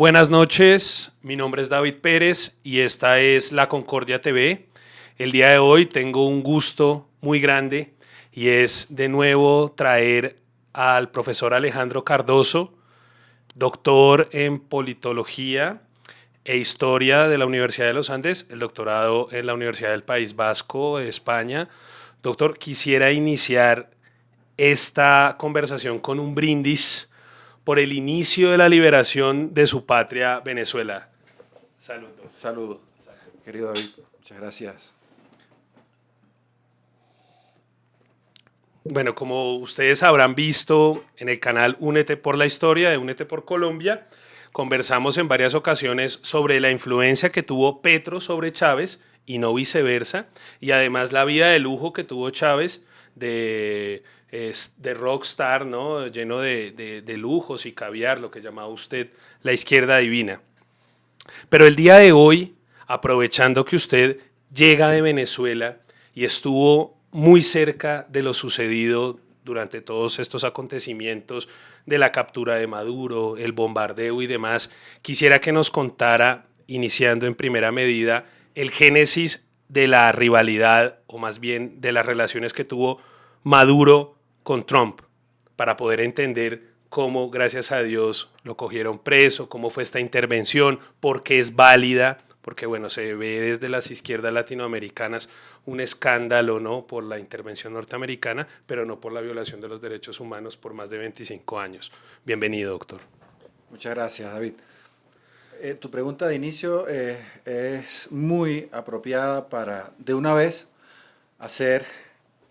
Buenas noches, mi nombre es David Pérez y esta es La Concordia TV. El día de hoy tengo un gusto muy grande y es de nuevo traer al profesor Alejandro Cardoso, doctor en politología e historia de la Universidad de los Andes, el doctorado en la Universidad del País Vasco de España. Doctor, quisiera iniciar esta conversación con un brindis por el inicio de la liberación de su patria, Venezuela. Saludos. Saludos, querido David. Muchas gracias. Bueno, como ustedes habrán visto en el canal Únete por la Historia de Únete por Colombia, conversamos en varias ocasiones sobre la influencia que tuvo Petro sobre Chávez y no viceversa, y además la vida de lujo que tuvo Chávez de rockstar, ¿no? Lleno de lujos y caviar, lo que llamaba usted la izquierda divina. Pero el día de hoy, aprovechando que usted llega de Venezuela y estuvo muy cerca de lo sucedido durante todos estos acontecimientos de la captura de Maduro, el bombardeo y demás, quisiera que nos contara, iniciando en primera medida, el génesis de la rivalidad, o más bien de las relaciones que tuvo Maduro con Trump, para poder entender cómo, gracias a Dios, lo cogieron preso, cómo fue esta intervención, por qué es válida, porque bueno, se ve desde las izquierdas latinoamericanas un escándalo, ¿no?, por la intervención norteamericana, pero no por la violación de los derechos humanos por más de 25 años. Bienvenido, doctor. Muchas gracias, David. Tu pregunta de inicio es muy apropiada para, de una vez, hacer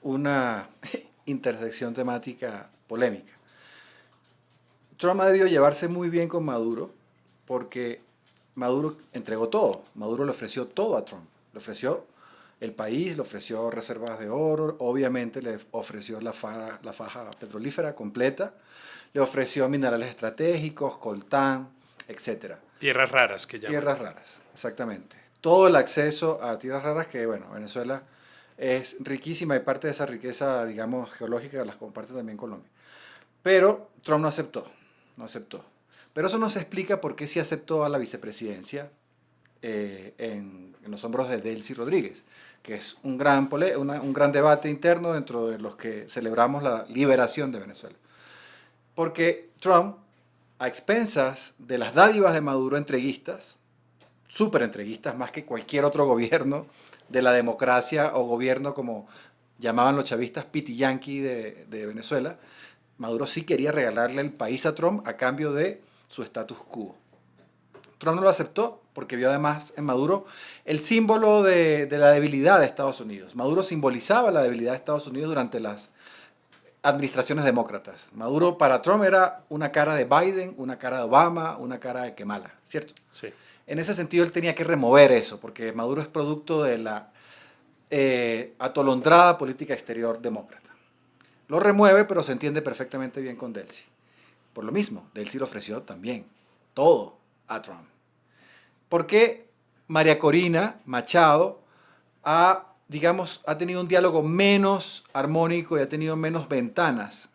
una intersección temática polémica. Trump ha debido llevarse muy bien con Maduro porque Maduro entregó todo. Maduro le ofreció todo a Trump. Le ofreció el país, le ofreció reservas de oro, obviamente le ofreció la faja petrolífera completa, le ofreció minerales estratégicos, coltán, etc. Tierras raras que llaman. Tierras raras, exactamente. Todo el acceso a tierras raras que, bueno, Venezuela es riquísima y parte de esa riqueza, digamos, geológica la comparte también Colombia. Pero Trump no aceptó. Pero eso no se explica por qué sí aceptó a la vicepresidencia en los hombros de Delcy Rodríguez, que es un gran debate interno dentro de los que celebramos la liberación de Venezuela. Porque Trump, a expensas de las dádivas de Maduro entreguistas, súper entreguistas, más que cualquier otro gobierno de la democracia o gobierno como llamaban los chavistas piti-yanqui de Venezuela, Maduro sí quería regalarle el país a Trump a cambio de su status quo. Trump no lo aceptó porque vio además en Maduro el símbolo de la debilidad de Estados Unidos. Maduro simbolizaba la debilidad de Estados Unidos durante las administraciones demócratas. Maduro para Trump era una cara de Biden, una cara de Obama, una cara de Kamala, ¿cierto? Sí. En ese sentido él tenía que remover eso porque Maduro es producto de la atolondrada política exterior demócrata. Lo remueve, pero se entiende perfectamente bien con Delcy. Por lo mismo, Delcy le ofreció también todo a Trump. Porque María Corina Machado ha tenido un diálogo menos armónico y ha tenido menos ventanas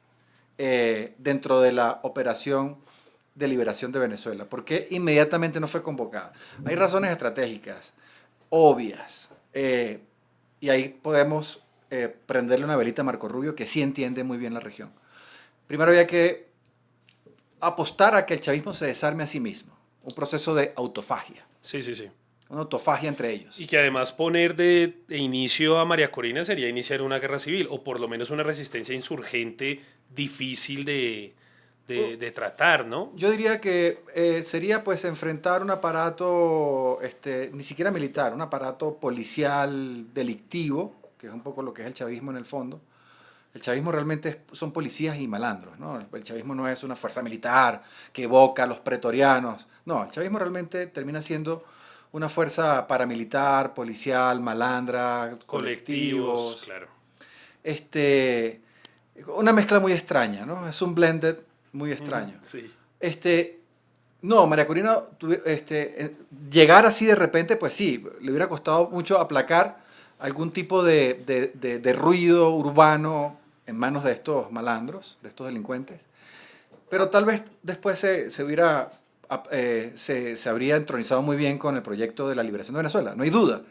dentro de la operación de liberación de Venezuela. Porque inmediatamente no fue convocada. Hay razones estratégicas, obvias, y ahí podemos prenderle una velita a Marco Rubio, que sí entiende muy bien la región. Primero había que apostar a que el chavismo se desarme a sí mismo. Un proceso de autofagia. Sí. Una autofagia entre ellos. Y que además poner de inicio a María Corina sería iniciar una guerra civil, o por lo menos una resistencia insurgente difícil de tratar, ¿no? Yo diría que sería pues enfrentar un aparato, ni siquiera militar, un aparato policial delictivo, que es un poco lo que es el chavismo en el fondo. El chavismo realmente son policías y malandros, ¿no? El chavismo no es una fuerza militar que evoca a los pretorianos. No, el chavismo realmente termina siendo una fuerza paramilitar, policial, malandra, colectivos. Claro. Una mezcla muy extraña, ¿no? Es un blended muy extraño. Sí. No, María Corina, llegar así de repente, pues sí, le hubiera costado mucho aplacar algún tipo de ruido urbano en manos de estos malandros, de estos delincuentes. Pero tal vez después se hubiera se habría entronizado muy bien con el proyecto de la liberación de Venezuela, no hay duda.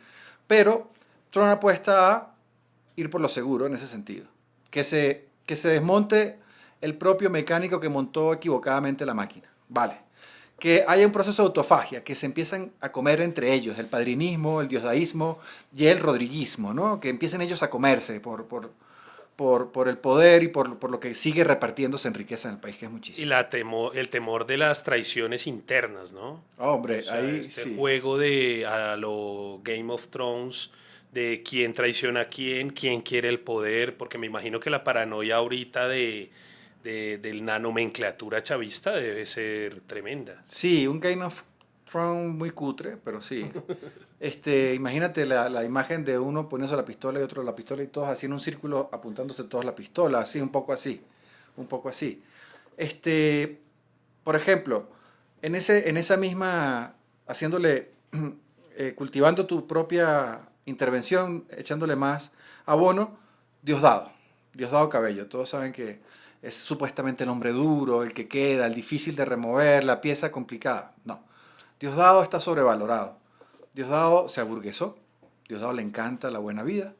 Pero Trump apuesta a ir por lo seguro en ese sentido. Que se desmonte el propio mecánico que montó equivocadamente la máquina. Vale. Que haya un proceso de autofagia, que se empiezan a comer entre ellos, el padrinismo, el diosdaísmo y el rodriguismo, ¿no? Que empiecen ellos a comerse por el poder y por lo que sigue repartiéndose en riqueza en el país, que es Y muchísimo. el temor de las traiciones internas, ¿no? O Hombre, sea, ahí este sí. juego de a lo Game of Thrones, de quién traiciona a quién quiere el poder, porque me imagino que la paranoia ahorita de la nomenclatura chavista debe ser tremenda. Sí, un Game of Thrones muy cutre, pero sí. Imagínate la imagen de uno poniéndose la pistola y otro la pistola y todos así en un círculo apuntándose todos la pistola, así, un poco así, un poco así. Este, por ejemplo, en esa misma, haciéndole, cultivando tu propia intervención, echándole más abono, Diosdado, Diosdado Cabello. Todos saben que es supuestamente el hombre duro, el que queda, el difícil de remover, la pieza complicada. No, Diosdado está sobrevalorado. Diosdado se aburguesó, Diosdado le encanta la buena vida,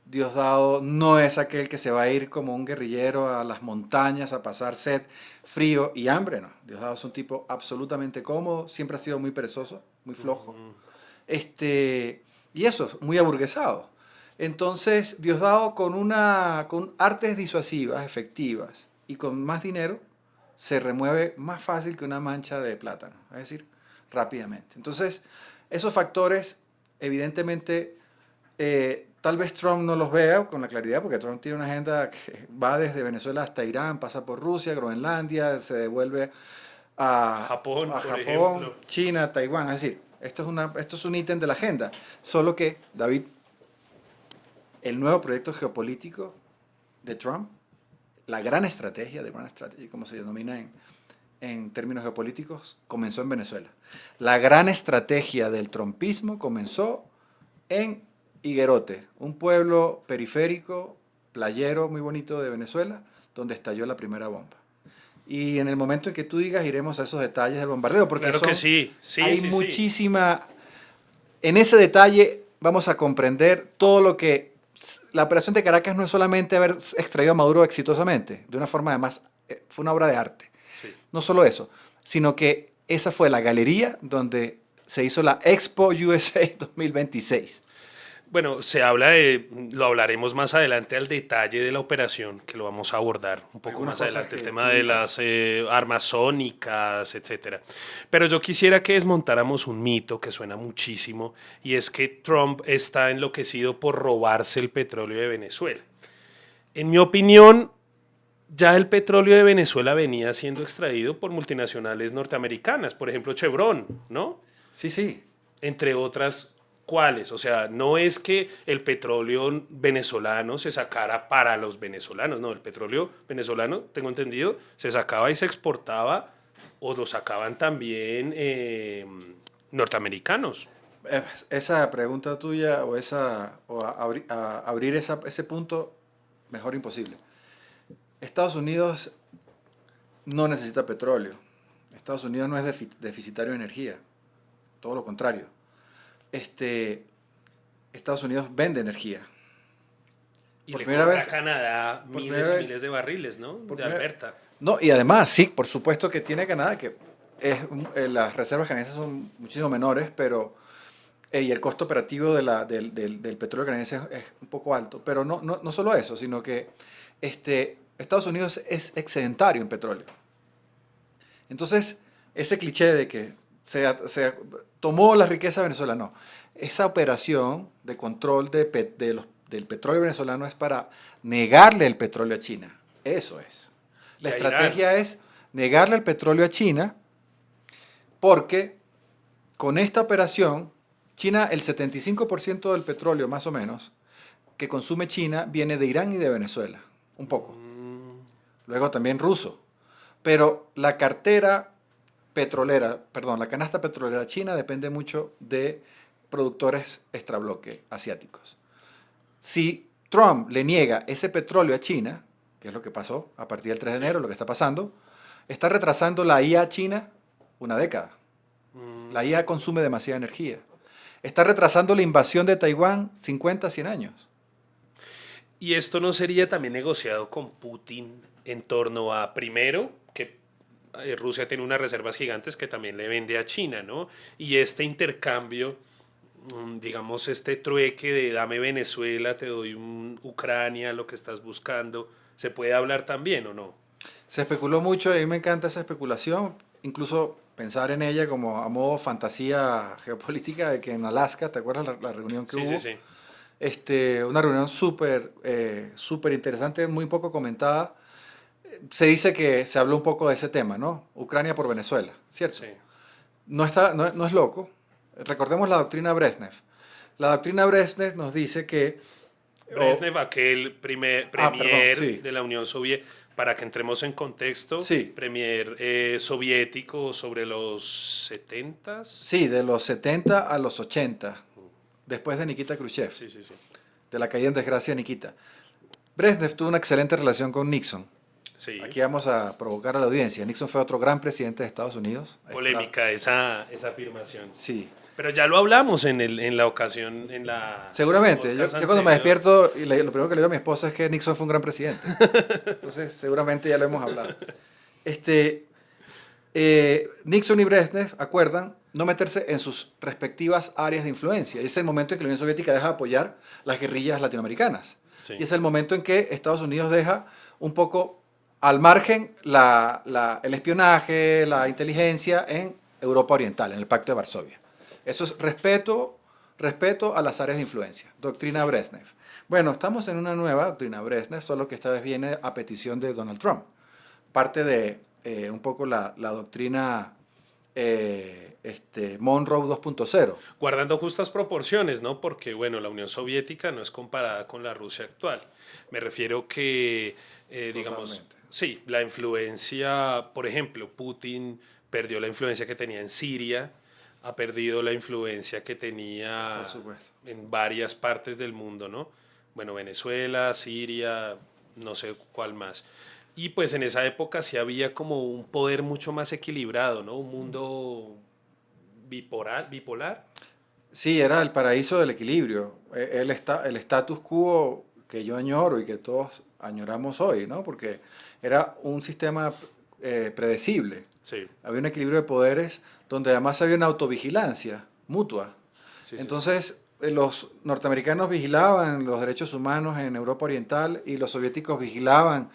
Diosdado no es aquel que se va a ir como un guerrillero a las montañas a pasar sed, frío y hambre, no. Diosdado es un tipo absolutamente cómodo, siempre ha sido muy perezoso, muy flojo. Y eso, muy aburguesado. Entonces, Diosdado con artes disuasivas, efectivas y con más dinero, se remueve más fácil que una mancha de plátano, es decir, rápidamente. Entonces, esos factores, evidentemente, tal vez Trump no los vea con la claridad, porque Trump tiene una agenda que va desde Venezuela hasta Irán, pasa por Rusia, Groenlandia, se devuelve a, Japón, a por Japón, ejemplo. China, Taiwán. Es decir, esto es un ítem de la agenda. Solo que, David, el nuevo proyecto geopolítico de Trump, la gran estrategia, de Grand Strategy, como se denomina en términos geopolíticos, comenzó en Venezuela. La gran estrategia del trumpismo comenzó en Higuerote, un pueblo periférico, playero muy bonito de Venezuela, donde estalló la primera bomba. Y en el momento en que tú digas, iremos a esos detalles del bombardeo, porque Claro que sí, sí, hay sí, sí. muchísima... En ese detalle vamos a comprender todo lo que... La operación de Caracas no es solamente haber extraído a Maduro exitosamente, de una forma además, fue una obra de arte. Sí. No solo eso, sino que esa fue la galería donde se hizo la Expo USA 2026. Bueno, lo hablaremos más adelante al detalle de la operación, que lo vamos a abordar un poco Algunas más cosas adelante, el que tema de tuvimos. las armas sónicas, etcétera. Pero yo quisiera que desmontáramos un mito que suena muchísimo, y es que Trump está enloquecido por robarse el petróleo de Venezuela. En mi opinión, ya el petróleo de Venezuela venía siendo extraído por multinacionales norteamericanas, por ejemplo Chevron, ¿no? Sí, sí. Entre otras, ¿cuáles? O sea, no es que el petróleo venezolano se sacara para los venezolanos, no, el petróleo venezolano, tengo entendido, se sacaba y se exportaba o lo sacaban también norteamericanos. Esa pregunta tuya o abrir ese punto, mejor imposible. Estados Unidos no necesita petróleo. Estados Unidos no es deficitario de energía. Todo lo contrario. Estados Unidos vende energía. Y Por le primera compra a vez, Canadá por miles primera y vez, miles de barriles, ¿no? por De primera- Alberta. No, y además, sí, por supuesto que tiene Canadá, que las reservas canadienses son muchísimo menores, pero y el costo operativo del petróleo canadiense es un poco alto. Pero no solo eso, sino que Estados Unidos es excedentario en petróleo. Entonces, ese cliché de que se tomó la riqueza de Venezuela, no. Esa operación de control del petróleo venezolano es para negarle el petróleo a China. Eso es. La Y a Irán. estrategia es negarle el petróleo a China porque con esta operación, China, el 75% del petróleo más o menos que consume China viene de Irán y de Venezuela, un poco. Luego también ruso. Pero la cartera petrolera, perdón, la canasta petrolera china depende mucho de productores extrabloque asiáticos. Si Trump le niega ese petróleo a China, que es lo que pasó a partir del 3 de Sí. enero, lo que está pasando, está retrasando la IA china una década. La IA consume demasiada energía. Está retrasando la invasión de Taiwán 50, 100 años. ¿Y esto no sería también negociado con Putin en torno a, primero, que Rusia tiene unas reservas gigantes que también le vende a China, ¿no? Y este intercambio, digamos, este trueque de dame Venezuela, te doy Ucrania, lo que estás buscando, ¿se puede hablar también o no? Se especuló mucho y a mí me encanta esa especulación, incluso pensar en ella como a modo fantasía geopolítica de que en Alaska, ¿te acuerdas la reunión que Sí, sí, hubo? sí. Una reunión súper interesante, muy poco comentada. Se dice que se habló un poco de ese tema, ¿no? Ucrania por Venezuela, ¿cierto? Sí. No es loco. Recordemos la doctrina Brezhnev. La doctrina Brezhnev nos dice que... Brezhnev, aquel perdón, premier sí. de la Unión Soviética, para que entremos en contexto, Sí, premier soviético sobre los 70. sí, de los 70 a los 80, después de Nikita Khrushchev, Sí, sí, sí. de la caída en desgracia de Nikita. Brezhnev tuvo una excelente relación con Nixon. Sí. Aquí vamos a provocar a la audiencia. Nixon fue otro gran presidente de Estados Unidos. Polémica esa afirmación. Sí, Pero ya lo hablamos en la ocasión, en la en el seguramente. Yo, podcast yo cuando me anterior. despierto, lo primero que le digo a mi esposa es que Nixon fue un gran presidente. Entonces, seguramente ya lo hemos hablado. Este, Nixon y Brezhnev acuerdan no meterse en sus respectivas áreas de influencia. Y es el momento en que la Unión Soviética deja de apoyar las guerrillas latinoamericanas. Sí. Y es el momento en que Estados Unidos deja un poco al margen el espionaje, la inteligencia en Europa Oriental, en el Pacto de Varsovia. Eso es respeto a las áreas de influencia. Doctrina Brezhnev. Bueno, estamos en una nueva doctrina Brezhnev, solo que esta vez viene a petición de Donald Trump. Parte de un poco la doctrina Monroe 2.0. Guardando justas proporciones, ¿no? Porque, bueno, la Unión Soviética no es comparada con la Rusia actual. Me refiero que, digamos, Totalmente. sí, la influencia, por ejemplo, Putin perdió la influencia que tenía en Siria, ha perdido la influencia que Por tenía supuesto. en varias partes del mundo, ¿no? Bueno, Venezuela, Siria, no sé cuál más. Y pues en esa época sí había como un poder mucho más equilibrado, ¿no? Un mundo bipolar. Sí, era el paraíso del equilibrio. El status quo que yo añoro y que todos añoramos hoy, ¿no? Porque era un sistema predecible. Sí, Había un equilibrio de poderes donde además había una autovigilancia mutua. sí, sí, sí. Entonces, los norteamericanos vigilaban los derechos humanos en Europa Oriental y los soviéticos vigilaban,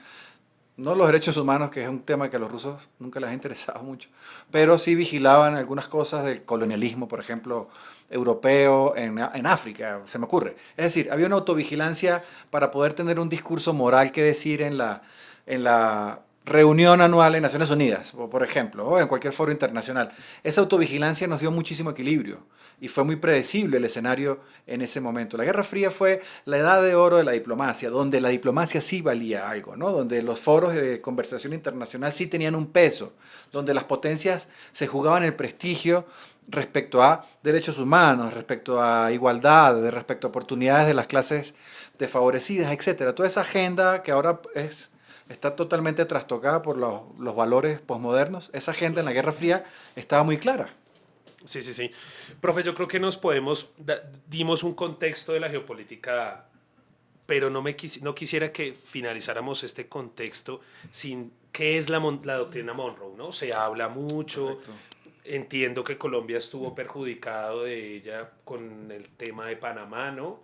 no los derechos humanos, que es un tema que a los rusos nunca les ha interesado mucho, pero sí vigilaban algunas cosas del colonialismo, por ejemplo, europeo en África, se me ocurre. Es decir, había una autovigilancia para poder tener un discurso moral que decir en la reunión anual de Naciones Unidas, o por ejemplo, o en cualquier foro internacional. Esa autovigilancia nos dio muchísimo equilibrio y fue muy predecible el escenario en ese momento. La Guerra Fría fue la edad de oro de la diplomacia, donde la diplomacia sí valía algo, ¿no? Donde los foros de conversación internacional sí tenían un peso, donde las potencias se jugaban el prestigio respecto a derechos humanos, respecto a igualdad, respecto a oportunidades de las clases desfavorecidas, etcétera. Toda esa agenda que ahora está totalmente trastocada por los valores posmodernos, esa agenda en la Guerra Fría estaba muy clara. Sí, sí, sí. Profe, yo creo que dimos un contexto de la geopolítica, pero no quisiera que finalizáramos este contexto sin qué es la doctrina Monroe, ¿no? Se habla mucho, Correcto. entiendo que Colombia estuvo perjudicado de ella con el tema de Panamá, ¿no?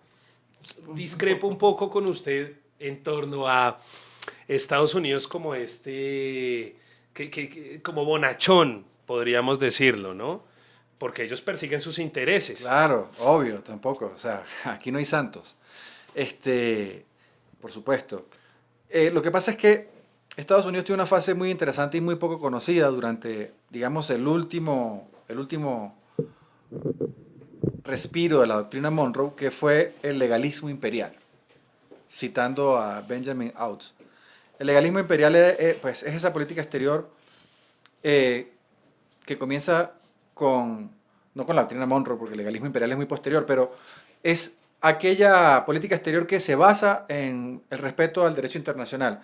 Discrepo un poco con usted en torno a Estados Unidos como como bonachón, podríamos decirlo, ¿no? Porque ellos persiguen sus intereses. Claro, obvio, tampoco. O sea, aquí no hay santos. Por supuesto. Lo que pasa es que Estados Unidos tiene una fase muy interesante y muy poco conocida durante, digamos, el último respiro de la doctrina Monroe, que fue el legalismo imperial, citando a Benjamin Out. El legalismo imperial pues, es esa política exterior que comienza no con la doctrina Monroe, porque el legalismo imperial es muy posterior, pero es aquella política exterior que se basa en el respeto al derecho internacional,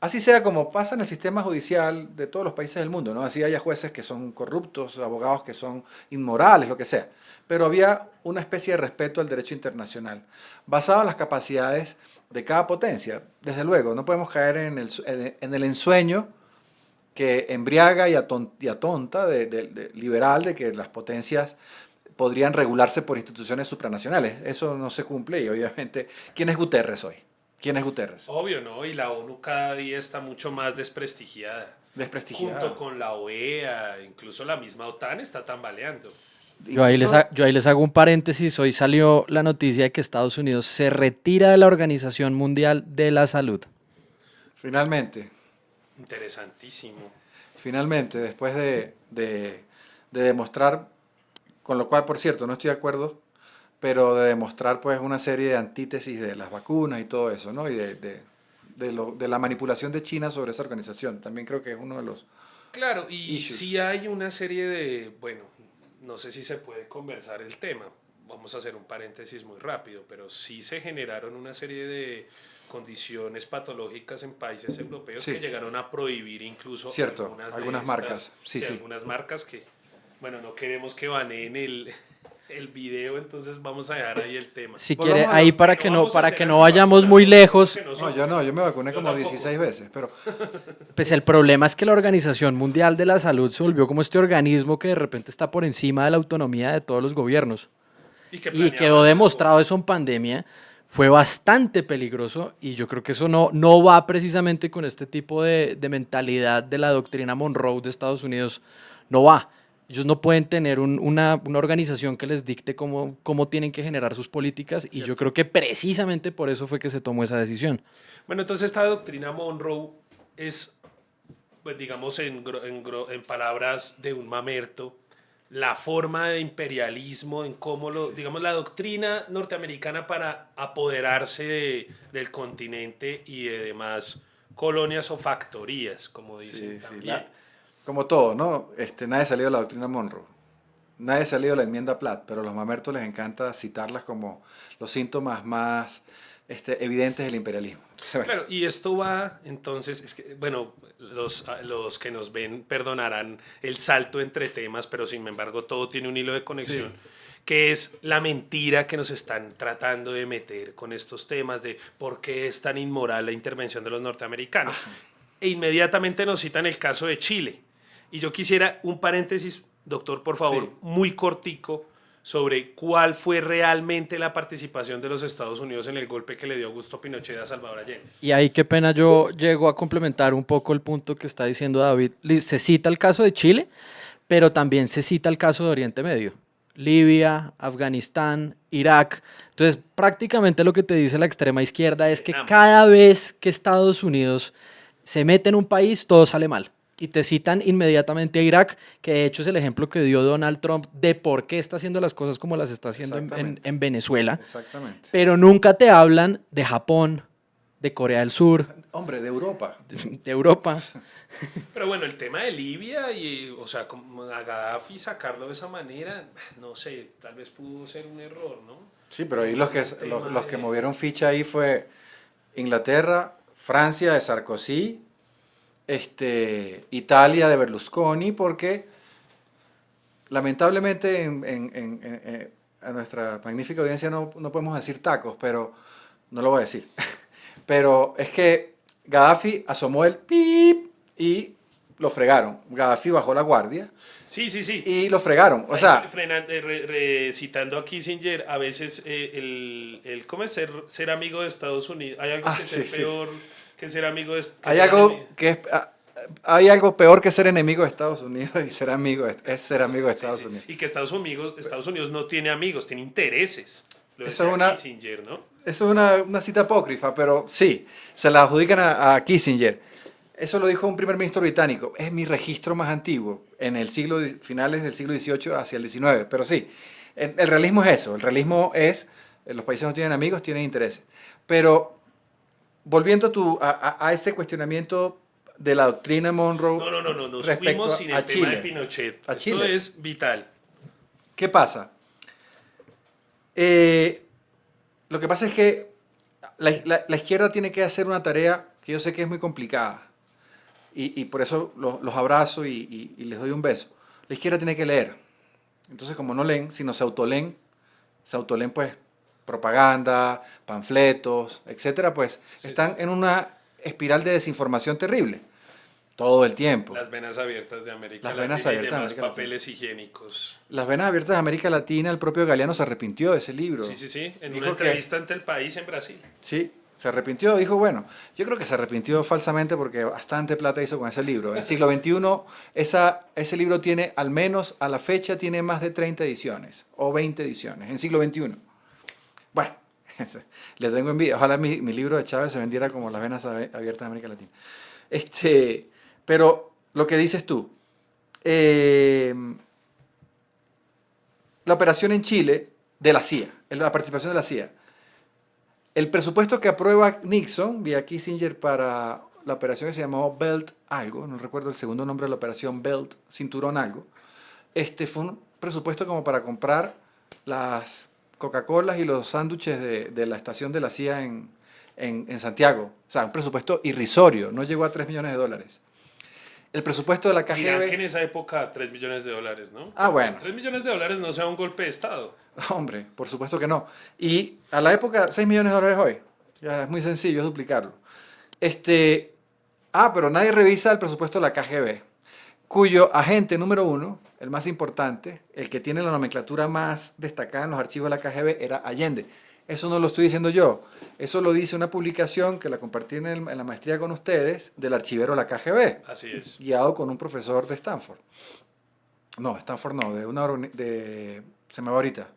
Así sea como pasa en el sistema judicial de todos los países del mundo, ¿no? Así haya jueces que son corruptos, abogados que son inmorales, lo que sea. Pero había una especie de respeto al derecho internacional, basado en las capacidades de cada potencia. Desde luego, no podemos caer en el ensueño que embriaga y atonta liberal de que las potencias podrían regularse por instituciones supranacionales. Eso no se cumple y obviamente, ¿quién es Guterres hoy? ¿Quién es Guterres? Obvio, ¿no? Y la ONU cada día está mucho más desprestigiada. Desprestigiado. Junto con la OEA, incluso la misma OTAN está tambaleando. Yo ahí les hago un paréntesis. Hoy salió la noticia de que Estados Unidos se retira de la Organización Mundial de la Salud. Finalmente, Interesantísimo. después de demostrar, con lo cual, por cierto, no estoy de acuerdo, pero de demostrar pues una serie de antítesis de las vacunas y todo eso, ¿no? Y de la manipulación de China sobre esa organización. También creo que es uno de los Claro, y issues. sí hay una serie de, bueno, no sé si se puede conversar el tema, vamos a hacer un paréntesis muy rápido, pero sí se generaron una serie de condiciones patológicas en países europeos Sí. que llegaron a prohibir incluso Cierto, algunas algunas marcas, sí, sí. algunas marcas que, bueno, no queremos que baneen el video, entonces vamos a dejar ahí el tema. Si Volvamos quiere, a ahí lo- para Pero que no, vamos a para hacer que algo no vayamos para muy las lejos. personas que No, son. yo no, yo me vacuné Yo como tampoco. 16 veces, pero Pues el problema es que la Organización Mundial de la Salud se volvió como este organismo que de repente está por encima de la autonomía de todos los gobiernos. Y que Y planeaban quedó algo. demostrado eso en pandemia. Fue bastante peligroso y yo creo que eso no va precisamente con este tipo de mentalidad de la doctrina Monroe de Estados Unidos. No va. Ellos no pueden tener una organización que les dicte cómo tienen que generar sus políticas y yo creo que precisamente por eso fue que se tomó esa decisión. Bueno, entonces esta doctrina Monroe es, pues digamos en palabras de un mamerto, la forma de imperialismo, en cómo digamos, la doctrina norteamericana para apoderarse del continente y de demás colonias o factorías, como dicen sí, también. como todo, ¿no? Nadie salió de la doctrina Monroe. Nadie salió de la enmienda Platt, pero a los mamertos les encanta citarlas como los síntomas más evidentes del imperialismo. Bueno, Claro, y esto va, entonces, es que, bueno, los que nos ven perdonarán el salto entre temas, pero sin embargo todo tiene un hilo de conexión, que es la mentira que nos están tratando de meter con estos temas de por qué es tan inmoral la intervención de los norteamericanos. E inmediatamente nos citan el caso de Chile. Y yo quisiera un paréntesis, doctor, por favor, Sí. muy cortico, sobre cuál fue realmente la participación de los Estados Unidos en el golpe que le dio Augusto Pinochet a Salvador Allende. Y ahí qué pena yo llego a complementar un poco el punto que está diciendo David. Se cita el caso de Chile, pero también se cita el caso de Oriente Medio. Libia, Afganistán, Irak. Entonces, prácticamente lo que te dice la extrema izquierda es que Vietnam. cada vez que Estados Unidos se mete en un país, todo sale mal. Y te citan inmediatamente a Irak, que de hecho es el ejemplo que dio Donald Trump de por qué está haciendo las cosas como las está haciendo Exactamente. en Venezuela. exactamente. Pero nunca te hablan de Japón, de Corea del Sur, Hombre, de Europa. de Europa. Pero bueno, el tema de Libia y, o sea, como a Gaddafi sacarlo de esa manera, no sé, tal vez pudo ser un error, ¿no? Sí, pero ahí los que, El tema los que de- movieron ficha ahí fue Inglaterra, Francia de Sarkozy, Italia de Berlusconi, porque lamentablemente a nuestra magnífica audiencia no podemos decir tacos, pero no lo voy a decir. Pero es que Gaddafi asomó el pip y lo fregaron. Gaddafi bajó la guardia Sí, sí, sí. y lo fregaron. O sea, Citando a Kissinger, a veces ¿cómo es ser amigo de Estados Unidos? Hay algo que sí, ser sí. peor que ser amigo de hay algo que es... Hay algo peor que ser enemigo de Estados Unidos y ser amigo es ser amigo de Estados Unidos. Y que Estados Unidos no tiene amigos, tiene intereses. Lo Eso decía es una- Kissinger, ¿no? Eso es una cita apócrifa, pero sí, se la adjudican a Kissinger. Eso lo dijo un primer ministro británico. Es mi registro más antiguo, en el finales del siglo XVIII hacia el XIX. Pero sí, el realismo es eso. El realismo es, los países no tienen amigos, tienen intereses. Pero volviendo a ese cuestionamiento de la doctrina Monroe No, nos respecto fuimos sin a el tema de Chile. Pinochet. A Esto Chile. es vital. ¿Qué pasa? Lo que pasa es que la izquierda tiene que hacer una tarea que yo sé que es muy complicada, y por eso los abrazo y les doy un beso. La izquierda tiene que leer. Entonces, como no leen, sino se autoleen pues propaganda, panfletos, etcétera, pues Sí, están sí. en una espiral de desinformación terrible todo el tiempo. Las venas abiertas de América Las venas Latina y abiertas de demás América Latina. papeles higiénicos. Las venas abiertas de América Latina, el propio Galeano se arrepintió de ese libro. Sí, sí, sí. En una Dijo que entrevista ante el país en Brasil. sí, se arrepintió, dijo, bueno, yo creo que se arrepintió falsamente porque bastante plata hizo con ese libro. En el siglo XXI, ese libro tiene, al menos a la fecha, tiene más de 30 ediciones o 20 ediciones, en siglo XXI. Bueno, les tengo envidia. Ojalá mi libro de Chávez se vendiera como las venas abiertas de América Latina. Pero lo que dices tú, la operación en Chile de la CIA, la participación de la CIA. El presupuesto que aprueba Nixon vía Kissinger para la operación que se llamó Belt algo, no recuerdo el segundo nombre de la operación, Belt, cinturón algo, fue un presupuesto como para comprar las Coca-Colas y los sándwiches de la estación de la CIA en Santiago. O sea, un presupuesto irrisorio, no llegó a 3 millones de dólares. El presupuesto de la Dirán que en KGB... esa época 3 millones de dólares, ¿no? Ah, bueno. 3 millones de dólares no sea un golpe de Estado. Hombre, por supuesto que no. Y a la época, 6 millones de dólares hoy. Ya es muy sencillo, es duplicarlo. Pero nadie revisa el presupuesto de la KGB, cuyo agente número uno, el más importante, el que tiene la nomenclatura más destacada en los archivos de la KGB, era Allende. Eso no lo estoy diciendo yo. Eso lo dice una publicación que la compartí en la maestría con ustedes, del archivero de la KGB, Así es. guiado con un profesor de Stanford. No, Stanford no, se me va ahorita.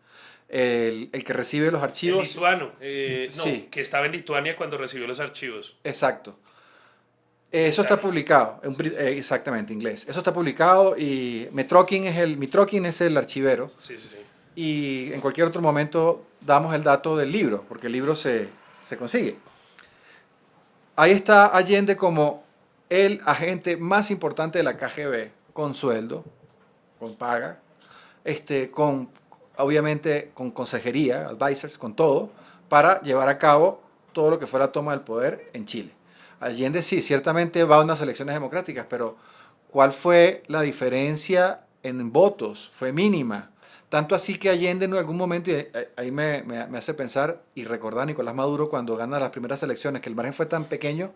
El que recibe los El archivos. lituano. No, Sí. que estaba en Lituania cuando recibió los archivos. Exacto. Eso está publicado, exactamente, inglés. Eso está publicado y Mitrokin es el archivero, Sí, sí, sí. y en cualquier otro momento damos el dato del libro, porque el libro se consigue. Ahí está Allende como el agente más importante de la KGB, con sueldo, con paga, obviamente con consejería, advisors, con todo, para llevar a cabo todo lo que fue la toma del poder en Chile. Allende sí, ciertamente va a unas elecciones democráticas, pero ¿cuál fue la diferencia en votos? Fue mínima. Tanto así que Allende en algún momento, y ahí me hace pensar y recordar a Nicolás Maduro cuando gana las primeras elecciones, que el margen fue tan pequeño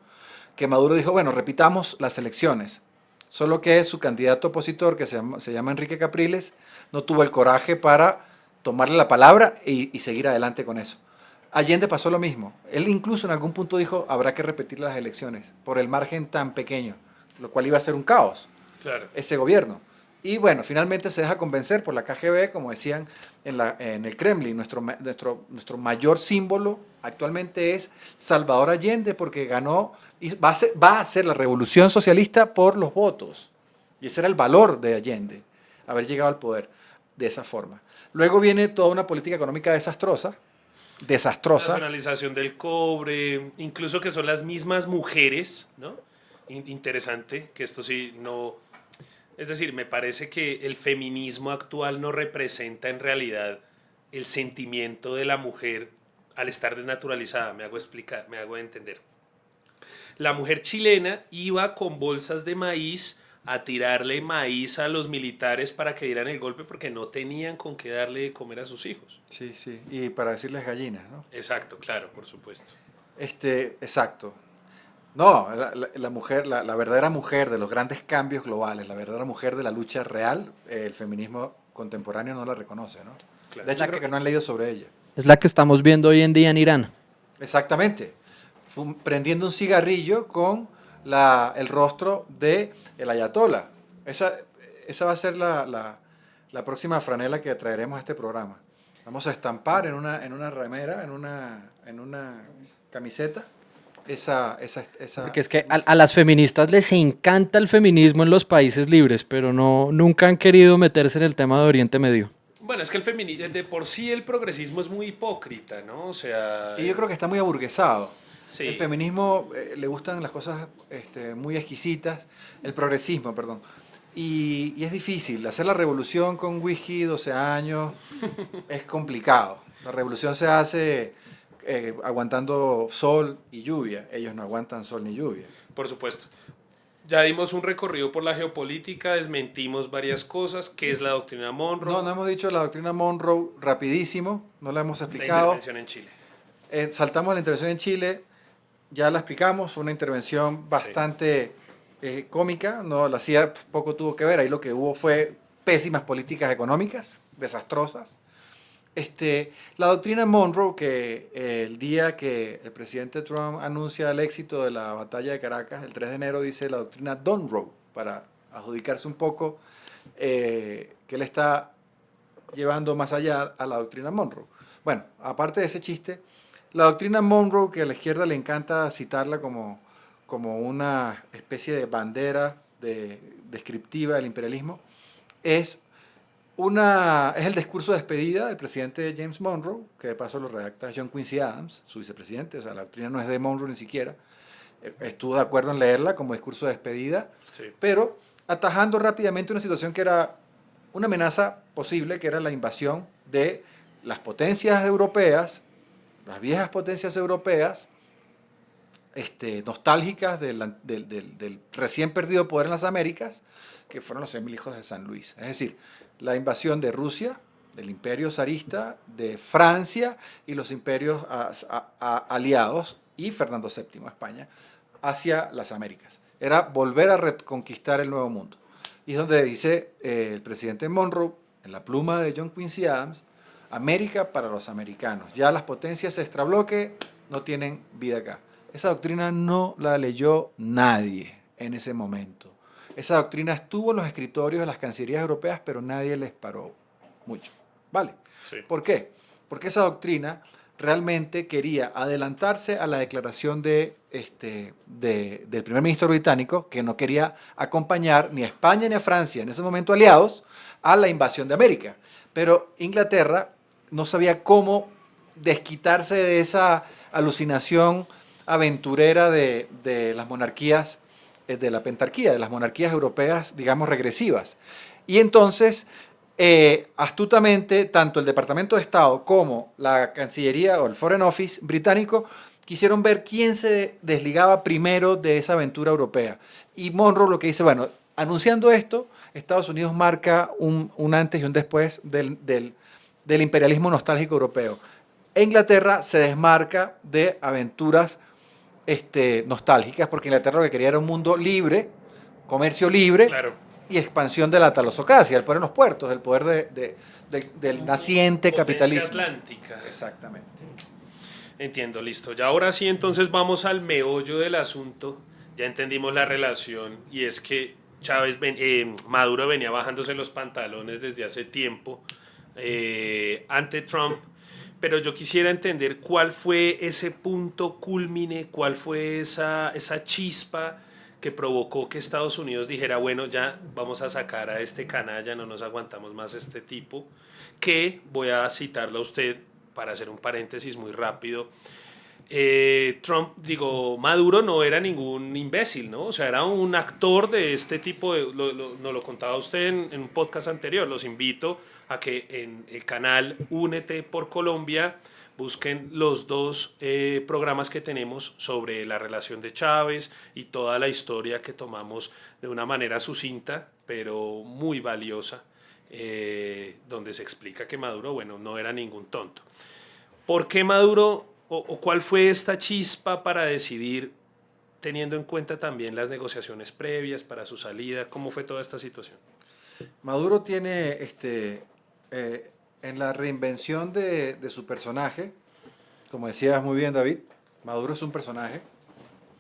que Maduro dijo, bueno, repitamos las elecciones. Solo que su candidato opositor, que se llama Enrique Capriles, no tuvo el coraje para tomarle la palabra y seguir adelante con eso. Allende pasó lo mismo. Él incluso en algún punto dijo, habrá que repetir las elecciones por el margen tan pequeño, lo cual iba a ser un caos, Claro. ese gobierno. Y bueno, finalmente se deja convencer por la KGB, como decían en el Kremlin. Nuestro mayor símbolo actualmente es Salvador Allende, porque ganó y va a ser la revolución socialista por los votos. Y ese era el valor de Allende, haber llegado al poder de esa forma. Luego viene toda una política económica desastrosa. Nacionalización del cobre, incluso que son las mismas mujeres, ¿no? Interesante, que esto sí no... Es decir, me parece que el feminismo actual no representa en realidad el sentimiento de la mujer al estar desnaturalizada, me hago explicar, me hago entender. La mujer chilena iba con bolsas de maíz a tirarle maíz a los militares para que dieran el golpe porque no tenían con qué darle de comer a sus hijos. Sí, sí. Y para decirles gallinas, ¿no? Exacto, claro, por supuesto. Exacto. No, la mujer, la verdadera mujer de los grandes cambios globales, la verdadera mujer de la lucha real, el feminismo contemporáneo no la reconoce, ¿no? Claro. De hecho, creo que no han leído sobre ella. Es la que estamos viendo hoy en día en Irán. Exactamente. Prendiendo un cigarrillo con el rostro del ayatollah. Esa va a ser la próxima franela que traeremos a este programa. Vamos a estampar en una remera, en una camiseta, esa. Porque es que a las feministas les encanta el feminismo en los países libres, pero nunca han querido meterse en el tema de Oriente Medio. Bueno, es que el feminismo, de por sí el progresismo es muy hipócrita, ¿no? O sea... Y yo creo que está muy aburguesado. Sí. El feminismo le gustan las cosas muy exquisitas, el progresismo, perdón. Y es difícil. Hacer la revolución con whisky, 12 años, es complicado. La revolución se hace aguantando sol y lluvia. Ellos no aguantan sol ni lluvia. Por supuesto. Ya dimos un recorrido por la geopolítica, desmentimos varias cosas. ¿Qué es la doctrina Monroe? No hemos dicho la doctrina Monroe rapidísimo, no la hemos La explicado. intervención en Chile. Saltamos a la intervención en Chile, ya la explicamos, fue una intervención bastante cómica, no la hacía, poco tuvo que ver, ahí lo que hubo fue pésimas políticas económicas, desastrosas. La doctrina Monroe, que el día que el presidente Trump anuncia el éxito de la batalla de Caracas, el 3 de enero, dice la doctrina Donroe, para adjudicarse un poco que él está llevando más allá a la doctrina Monroe. Bueno, aparte de ese chiste, la doctrina Monroe, que a la izquierda le encanta citarla como una especie de bandera descriptiva del imperialismo, es el discurso de despedida del presidente James Monroe, que de paso lo redacta John Quincy Adams, su vicepresidente. O sea, la doctrina no es de Monroe ni siquiera. Estuvo de acuerdo en leerla como discurso de despedida, Sí. pero atajando rápidamente una situación que era una amenaza posible, que era la invasión de las potencias europeas, las viejas potencias europeas, nostálgicas del recién perdido poder en las Américas, que fueron los hijos de San Luis. Es decir, la invasión de Rusia, del imperio zarista, de Francia y los imperios aliados, y Fernando VII, España, hacia las Américas. Era volver a reconquistar el Nuevo Mundo. Y es donde dice el presidente Monroe, en la pluma de John Quincy Adams, América para los americanos. Ya las potencias extrabloque no tienen vida acá. Esa doctrina no la leyó nadie en ese momento. Esa doctrina estuvo en los escritorios de las cancillerías europeas, pero nadie les paró mucho. ¿Vale? Sí. ¿Por qué? Porque esa doctrina realmente quería adelantarse a la declaración del primer ministro británico, que no quería acompañar ni a España ni a Francia, en ese momento aliados, a la invasión de América. Pero Inglaterra no sabía cómo desquitarse de esa alucinación aventurera de las monarquías, de la pentarquía, de las monarquías europeas, digamos, regresivas. Y entonces, astutamente, tanto el Departamento de Estado como la Cancillería o el Foreign Office británico quisieron ver quién se desligaba primero de esa aventura europea. Y Monroe lo que dice, bueno, anunciando esto, Estados Unidos marca un antes y un después del imperialismo nostálgico europeo. E Inglaterra se desmarca de aventuras nostálgicas, porque Inglaterra lo que quería era un mundo libre, comercio libre, Claro. y expansión de la talosocracia, el poder en los puertos, el poder del naciente Potencia capitalismo. Atlántica. Exactamente. Entiendo, listo. Ya ahora sí, entonces vamos al meollo del asunto. Ya entendimos la relación y es que Maduro venía bajándose los pantalones desde hace tiempo ante Trump, pero yo quisiera entender cuál fue ese punto cúlmine, cuál fue esa chispa que provocó que Estados Unidos dijera, bueno, ya vamos a sacar a este canalla, no nos aguantamos más este tipo, que voy a citarlo a usted para hacer un paréntesis muy rápido. Maduro no era ningún imbécil, ¿no? O sea, era un actor de este tipo, nos lo contaba usted en un podcast anterior. Los invito a que en el canal Únete por Colombia busquen los dos programas que tenemos sobre la relación de Chávez y toda la historia que tomamos de una manera sucinta, pero muy valiosa, donde se explica que Maduro, bueno, no era ningún tonto. ¿Por qué Maduro o cuál fue esta chispa para decidir, teniendo en cuenta también las negociaciones previas para su salida? ¿Cómo fue toda esta situación? Maduro tiene, en la reinvención de su personaje, como decías muy bien, David, Maduro es un personaje,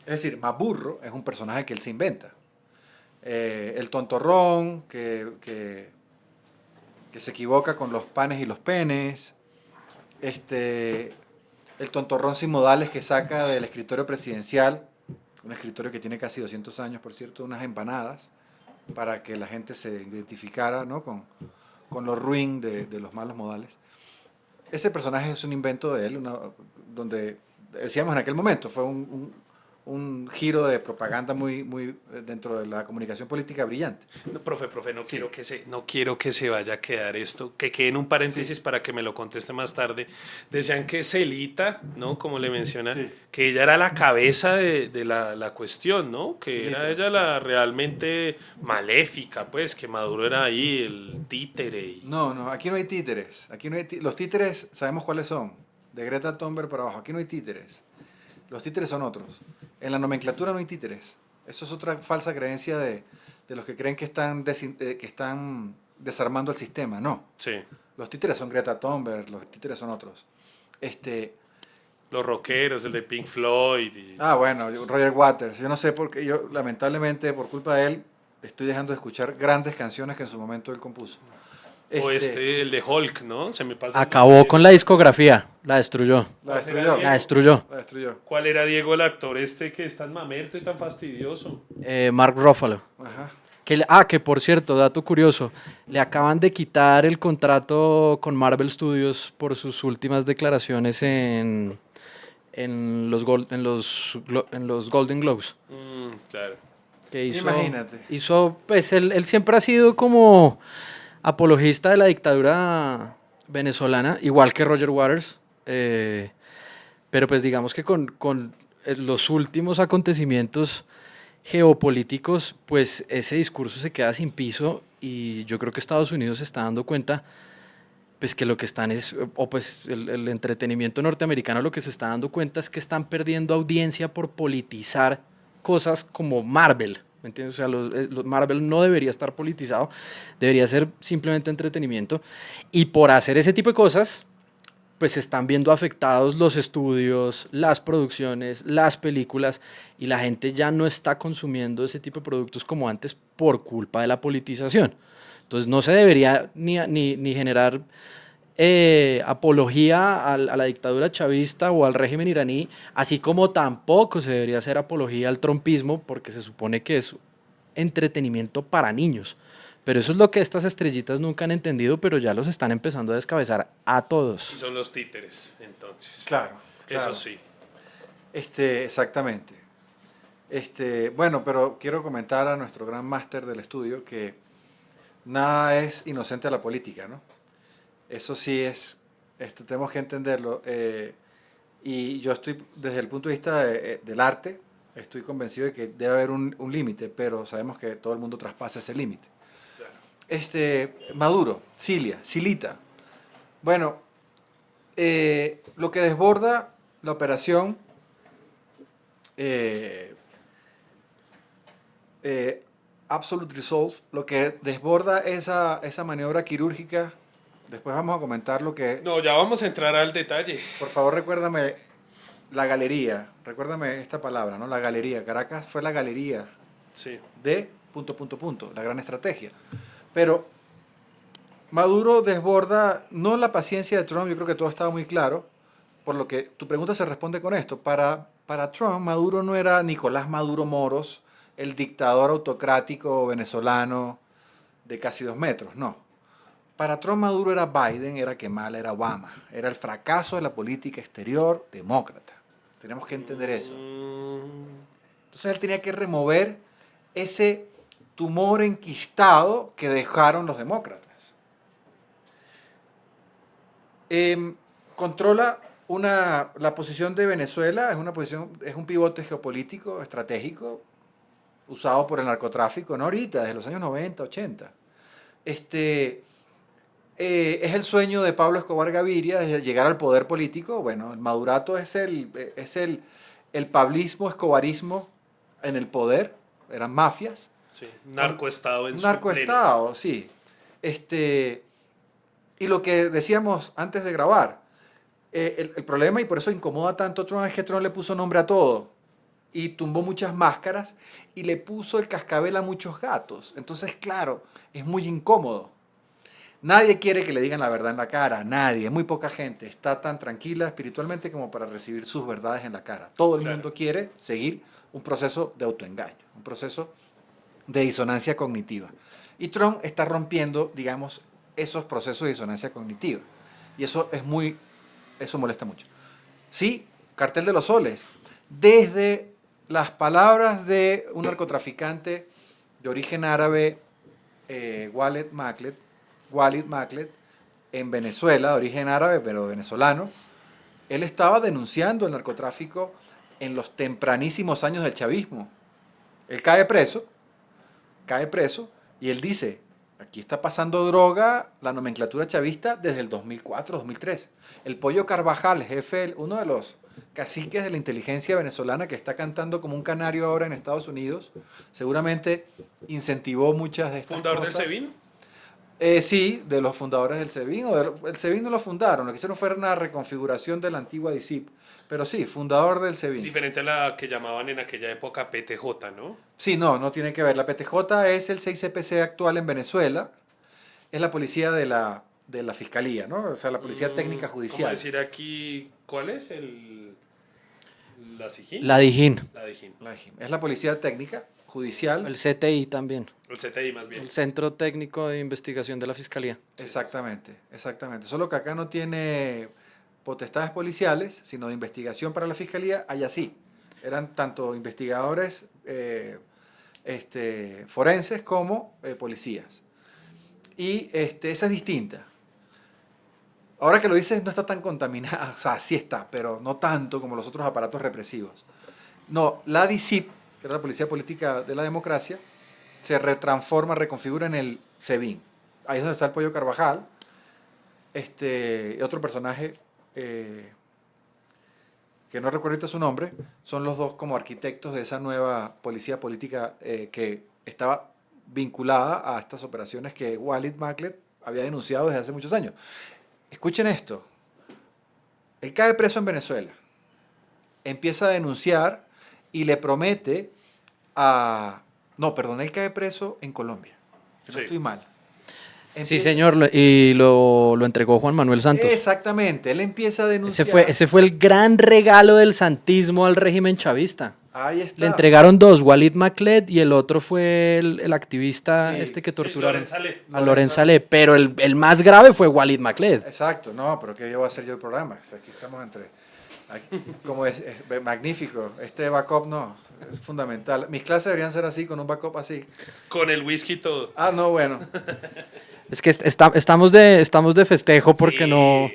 es decir, Maburro es un personaje que él se inventa. El tontorrón que se equivoca con los panes y los penes, el tontorrón sin modales que saca del escritorio presidencial, un escritorio que tiene casi 200 años, por cierto, unas empanadas, para que la gente se identificara, ¿no?, con lo ruin de los malos modales. Ese personaje es un invento de él, donde decíamos en aquel momento, fue un un giro de propaganda muy dentro de la comunicación política brillante. No, profe, no Sí. no quiero que se vaya a quedar esto, que quede en un paréntesis Sí. para que me lo conteste más tarde. Decían que Celita, ¿no? Como le menciona, Sí. que ella era la cabeza de la cuestión, ¿no? Que Celita, era ella sí. la realmente maléfica, pues, que Maduro era ahí el títere. No, aquí no hay títeres. Aquí no hay los títeres sabemos cuáles son. De Greta Thunberg para abajo. Aquí no hay títeres. Los títeres son otros. En la nomenclatura no hay títeres. Eso es otra falsa creencia de los que creen que están desarmando el sistema. No. Sí, Los títeres son Greta Thunberg, los títeres son otros. Este, los rockeros, el de Pink Floyd. bueno, Roger Waters. Yo no sé por qué, yo lamentablemente por culpa de él estoy dejando de escuchar grandes canciones que en su momento él compuso. O el de Hulk, ¿no? Se me pasa el Acabó nombre. con la discografía, la destruyó. La destruyó. La destruyó. La destruyó. ¿Cuál era Diego el actor este que es tan mamerto y tan fastidioso? Mark Ruffalo. Ajá. Que por cierto, dato curioso, le acaban de quitar el contrato con Marvel Studios por sus últimas declaraciones en los Golden Globes. Claro. Que Imagínate. Pues él siempre ha sido como apologista de la dictadura venezolana, igual que Roger Waters, pero pues digamos que con los últimos acontecimientos geopolíticos, pues ese discurso se queda sin piso y yo creo que Estados Unidos se está dando cuenta pues que lo que están es, o pues el entretenimiento norteamericano lo que se está dando cuenta es que están perdiendo audiencia por politizar cosas como Marvel. ¿Me entiendes? O sea, Marvel no debería estar politizado, debería ser simplemente entretenimiento. Y por hacer ese tipo de cosas, pues se están viendo afectados los estudios, las producciones, las películas, y la gente ya no está consumiendo ese tipo de productos como antes por culpa de la politización. Entonces no se debería ni generar apología a la dictadura chavista o al régimen iraní, así como tampoco se debería hacer apología al trompismo, porque se supone que es entretenimiento para niños. Pero eso es lo que estas estrellitas nunca han entendido, pero ya los están empezando a descabezar a todos. Y son los títeres, entonces. Claro. Eso sí. Exactamente. Bueno, pero quiero comentar a nuestro gran máster del estudio que nada es inocente a la política, ¿no? Eso sí tenemos que entenderlo. Y yo estoy, desde el punto de vista del arte, estoy convencido de que debe haber un límite, pero sabemos que todo el mundo traspasa ese límite. Maduro, Silita. Bueno, lo que desborda la operación Absolute Resolve, lo que desborda esa maniobra quirúrgica, después vamos a comentar lo que... No, ya vamos a entrar al detalle. Por favor, recuérdame la galería, recuérdame esta palabra, ¿no? La galería. Caracas fue la galería Sí. de ... la gran estrategia. Pero Maduro desborda no la paciencia de Trump, yo creo que todo estaba muy claro, por lo que tu pregunta se responde con esto. Para Trump, Maduro no era Nicolás Maduro Moros, el dictador autocrático venezolano de casi 2 metros, no. Para Trump, Maduro era Biden, era Kemal, era Obama, era el fracaso de la política exterior demócrata. Tenemos que entender eso. Entonces él tenía que remover ese tumor enquistado que dejaron los demócratas. Controla la posición de Venezuela, es un pivote geopolítico, estratégico, usado por el narcotráfico, no ahorita, desde los años 90, 80. Es el sueño de Pablo Escobar Gaviria de llegar al poder político. Bueno, el madurato es el pablismo, escobarismo en el poder, eran mafias. Sí, narcoestado en Un su narcoestado, sí. Y lo que decíamos antes de grabar, el problema, y por eso incomoda tanto a Trump, es que Trump le puso nombre a todo y tumbó muchas máscaras y le puso el cascabel a muchos gatos. Entonces, claro, es muy incómodo. Nadie quiere que le digan la verdad en la cara, nadie, muy poca gente está tan tranquila espiritualmente como para recibir sus verdades en la cara. Todo el mundo quiere seguir un proceso de autoengaño, un proceso de disonancia cognitiva. Y Trump está rompiendo, digamos, esos procesos de disonancia cognitiva. Y eso molesta mucho. Sí, Cartel de los Soles. Desde las palabras de un narcotraficante de origen árabe, Walid Maklet, en Venezuela, de origen árabe, pero venezolano. Él estaba denunciando el narcotráfico en los tempranísimos años del chavismo. Él cae preso, y él dice, aquí está pasando droga la nomenclatura chavista desde el 2004, 2003. El Pollo Carvajal, jefe, uno de los caciques de la inteligencia venezolana que está cantando como un canario ahora en Estados Unidos, seguramente incentivó muchas de estas ¿Fundador cosas. del SEBIN? Sí, de los fundadores del SEBIN. El SEBIN no lo fundaron, lo que hicieron fue una reconfiguración de la antigua DICIP. Pero sí, fundador del SEBIN. Diferente a la que llamaban en aquella época PTJ, ¿no? Sí, no tiene que ver. La PTJ es el 6CPC actual en Venezuela. Es la policía de la fiscalía, ¿no? O sea, la policía técnica ¿Cómo judicial. decir aquí cuál es? ¿La SIGIN? La DIJÍN, La DIGIN. Es la policía técnica judicial. el CTI también, El CTI más bien. el Centro Técnico de Investigación de la Fiscalía. Exactamente. Solo que acá no tiene potestades policiales, sino de investigación para la fiscalía. Allá sí. Eran tanto investigadores forenses como policías. Y esa es distinta. Ahora que lo dices, no está tan contaminada, o sea, sí está, pero no tanto como los otros aparatos represivos. No, la DICIP, que era la Policía Política de la Democracia, se reconfigura en el SEBIN. Ahí es donde está el Pollo Carvajal, otro personaje que no recuerdo ahorita su nombre, son los dos como arquitectos de esa nueva policía política que estaba vinculada a estas operaciones que Walid Maklet había denunciado desde hace muchos años. Escuchen esto. Él cae preso en Venezuela. Empieza a denunciar y le promete a... No, perdón, él cae preso en Colombia. Si no Sí. estoy mal. Sí, señor, y lo entregó Juan Manuel Santos. Exactamente, él empieza a denunciar. Ese fue el gran regalo del santismo al régimen chavista. Ahí está. Le entregaron dos, Walid Maklet y el otro fue el activista Sí, que torturaron. Lorenz Saleh. A Lorenz Saleh, pero el más grave fue Walid Maklet. Exacto, no, pero que yo voy a hacer yo el programa. O sea, aquí estamos como es magnífico. Este backup no, es fundamental. Mis clases deberían ser así, con un backup así. Con el whisky y todo. Ah, no, bueno. Es que estamos de festejo porque Sí, no...